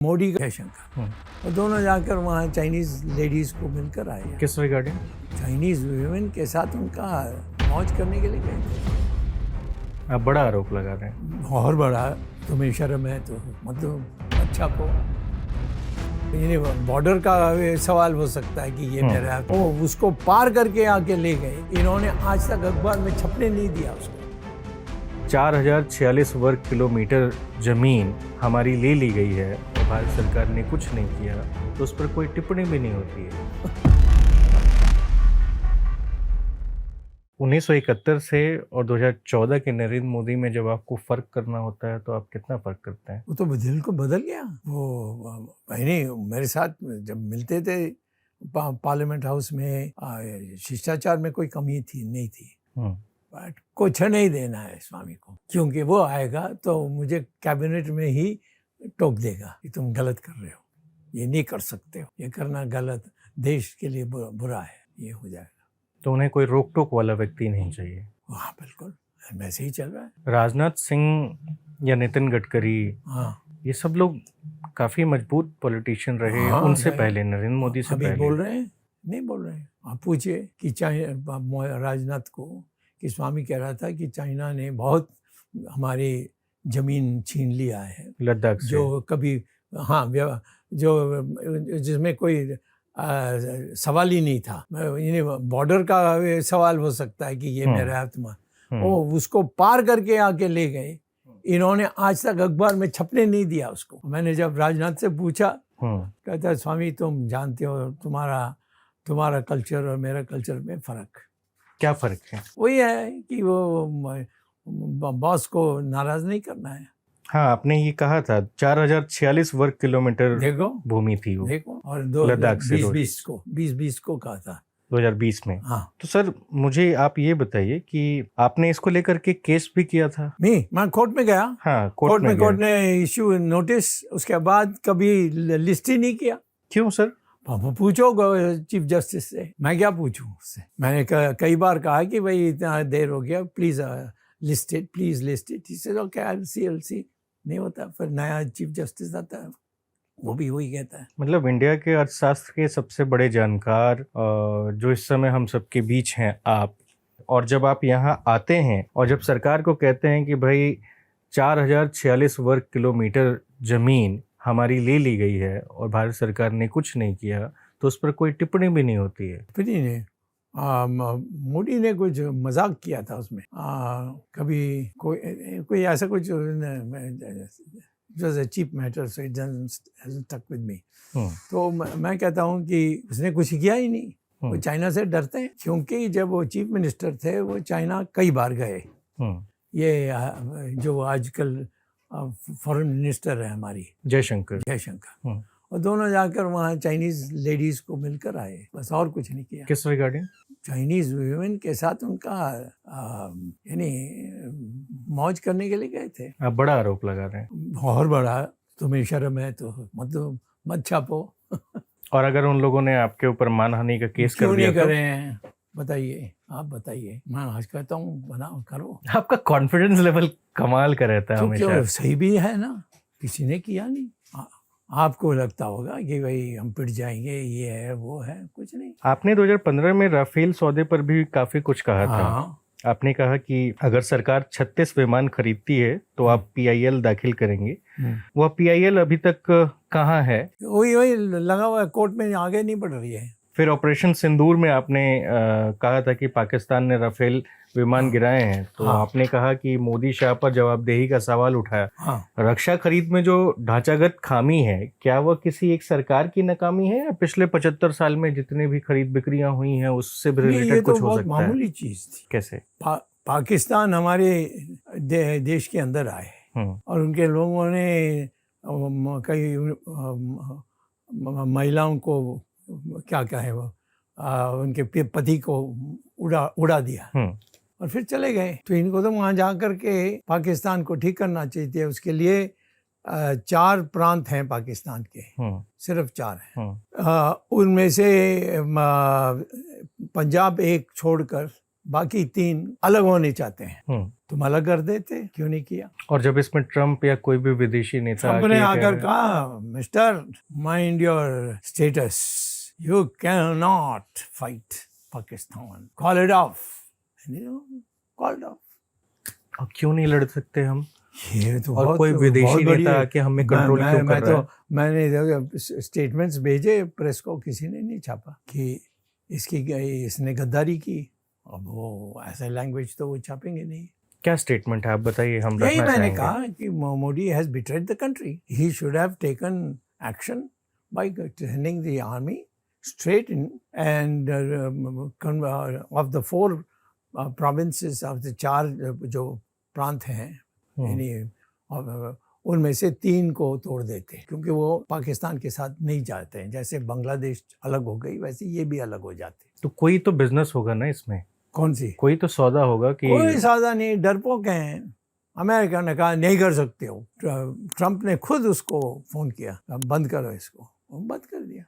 मोदी का शंकर और दोनों जाकर वहाँ चाइनीज लेडीज को मिलकर आए। किस रिगार्डिंग? चाइनीज वुमेन के साथ उनका मौज करने के लिए गए थे। आप बड़ा आरोप लगा रहे हैं। और बड़ा, तुम्हें शर्म है तो मतलब अच्छा को बॉर्डर का सवाल हो सकता है कि ये मेरा है। वो उसको पार करके आके ले गए। इन्होंने आज तक अखबार में छपने नहीं दिया उसको। 4046 वर्ग किलोमीटर जमीन हमारी ले ली गई है और भारत सरकार ने कुछ नहीं किया, तो उस पर कोई टिप्पणी भी नहीं होती है। 1971 से और 2014 के नरेंद्र मोदी में जब आपको फर्क करना होता है तो आप कितना फर्क करते हैं? वो तो दिल को बदल गया। वो बहनी मेरे साथ जब मिलते थे पार्लियामेंट हाउस में, शिष्टाचार में कोई कमी थी नहीं थी। बट कुछ नहीं देना है स्वामी को, क्योंकि वो आएगा तो मुझे कैबिनेट में ही टोक देगा कि तुम गलत कर रहे हो, ये नहीं कर सकते हो, ये करना गलत, देश के लिए बुरा है, ये हो जाएगा। तो उन्हें कोई रोक टोक वाला व्यक्ति नहीं चाहिए। हाँ बिल्कुल, वैसे ही चल रहा है। राजनाथ सिंह या नितिन गडकरी, हाँ, ये सब लोग काफी मजबूत पॉलिटिशियन रहे। हाँ, उनसे पहले, नरेंद्र मोदी से अभी पहले बोल रहे हैं, नहीं बोल रहे हैं। आप पूछिए कि राजनाथ को कि स्वामी कह रहा था कि चाइना ने बहुत हमारी जमीन छीन लिया है लद्दाख से, जो कभी, हाँ, जो जिसमें कोई सवाल ही नहीं था। बॉर्डर का सवाल हो सकता है कि ये मेरा है तुम्हारा। वो उसको पार करके आके ले गए। इन्होंने आज तक अखबार में छपने नहीं दिया उसको। मैंने जब राजनाथ से पूछा, कहता स्वामी तुम जानते हो तुम्हारा कल्चर और मेरा कल्चर में फर्क। क्या फर्क है? वही है कि वो बॉस को नाराज नहीं करना है। हाँ, आपने ये कहा था 4046 वर्ग किलोमीटर देखो भूमि थी वो, देखो, और लद्दाख से 2020 को कहा था 2020 में। हाँ। तो सर मुझे आप ये बताइए कि आपने इसको लेकर के केस भी किया था? मैं कोर्ट में गया। हाँ, कोर्ट ने इश्यू नोटिस, उसके बाद कभी लिस्ट ही नहीं किया। क्यों सर? पूछो चीफ जस्टिस से, मैं क्या पूछूं उससे। मैंने कई बार कहा कि भाई इतना देर हो गया, please list it, please list it. इससे ओके, आई विल सी। नहीं होता। फिर नया चीफ जस्टिस आता है, वो भी वही कहता है। मतलब इंडिया के अर्थशास्त्र के सबसे बड़े जानकार जो इस समय हम सबके बीच हैं आप, और जब आप यहाँ आते हैं और जब सरकार को कहते हैं कि भाई 4046 वर्ग किलोमीटर जमीन हमारी ले ली गई है और भारत सरकार ने कुछ नहीं किया, तो उस पर कोई टिप्पणी भी नहीं होती है। टिप्पणी ने मोदी ने कुछ मजाक किया था उसमें। कभी कोई ऐसा कुछ cheap matter, so it doesn't stuck with me. तो मैं कहता हूँ कि उसने कुछ किया ही नहीं। वो चाइना से डरते हैं, क्योंकि जब वो चीफ मिनिस्टर थे वो चाइना कई बार गए। ये जो आजकल फॉरेन मिनिस्टर है हमारी, जयशंकर, और दोनों जाकर वहाँ चाइनीज लेडीज को मिलकर आए, बस, और कुछ नहीं किया। किस रिगार्डिंग? चाइनीज वुमेन के साथ उनका यानी मौज करने के लिए गए थे। आप बड़ा आरोप लगा रहे हैं। और बड़ा, तुम्हें शर्म है तो मतलब मत छापो। और अगर उन लोगों ने आपके ऊपर मानहानि का केस कर दिया, क्यों नहीं करे हैं? बताइए, आप बताइए। मैं आज कहता हूँ बनाओ, करो। आपका कॉन्फिडेंस लेवल कमाल का रहता है हमेशा। क्यों, सही भी है ना, किसी ने किया नहीं। आपको लगता होगा कि भाई हम पिट जाएंगे, ये है वो है, कुछ नहीं। आपने 2015 में राफेल सौदे पर भी काफी कुछ कहा था। आपने कहा कि अगर सरकार 36 विमान खरीदती है तो आप PIL दाखिल करेंगे। वह PIL अभी तक कहाँ है? वही लगा हुआ है, कोर्ट में आगे नहीं बढ़ रही है। फिर ऑपरेशन सिंदूर में आपने कहा था कि पाकिस्तान ने राफेल विमान गिराए हैं, तो आपने कहा कि मोदी शाह पर जवाबदेही का सवाल उठाया। रक्षा खरीद में जो ढांचागत खामी है, क्या वह किसी एक सरकार की नाकामी है या पिछले 75 साल में जितने भी खरीद बिक्रियां हुई हैं उससे भी रिलेटेड कुछ हो सकता है? मामूली चीज थी। कैसे? पाकिस्तान हमारे देश के अंदर आए और उनके लोगों ने कई महिलाओं को क्या कहे वो उनके पति को उड़ा दिया और फिर चले गए। तो इनको तो वहाँ जा करके पाकिस्तान को ठीक करना चाहिए। उसके लिए 4 प्रांत हैं पाकिस्तान के, सिर्फ 4 हैं। उनमें से पंजाब एक छोड़कर बाकी 3 अलग होने चाहते हैं। तुम अलग कर देते, क्यों नहीं किया? और जब इसमें ट्रम्प या कोई भी विदेशी नेता ट्रम्प ने आके आकर कह- कहा, mister mind your status, you can not fight Pakistan, call it of, called off. अब क्यों नहीं लड़ सकते हम? ये तो और बहुत कोई बहुत विदेशी बड़ी नेता आके हमें कंट्रोल क्यों कर रहा है? मैंने स्टेटमेंट्स भेजे प्रेस को, किसी ने नहीं छापा कि इसने गद्दारी की। अब वो ऐसा लैंग्वेज तो वो छापेंगे नहीं। क्या स्टेटमेंट है, आप बताइए, हम यही रखना मैंने चाहेंगे। कहा कि Modi has betrayed the country, he should have taken action by sending the army straight in and of the 4 provinces of the 4 जो प्रांत हैं, यानी उनमें से 3 को तोड़ देते, क्योंकि वो पाकिस्तान के साथ नहीं जाते हैं। जैसे बांग्लादेश अलग हो गई, वैसे ये भी अलग हो जाते। तो कोई तो बिजनेस होगा ना इसमें, कौन सी? कोई तो सौदा होगा कि कोई सौदा नहीं, डरपोक हैं। अमेरिका ने कहा नहीं कर सकते हो, ट्रम्प ने खुद उसको फोन किया, बंद करो इसको, बंद कर दिया।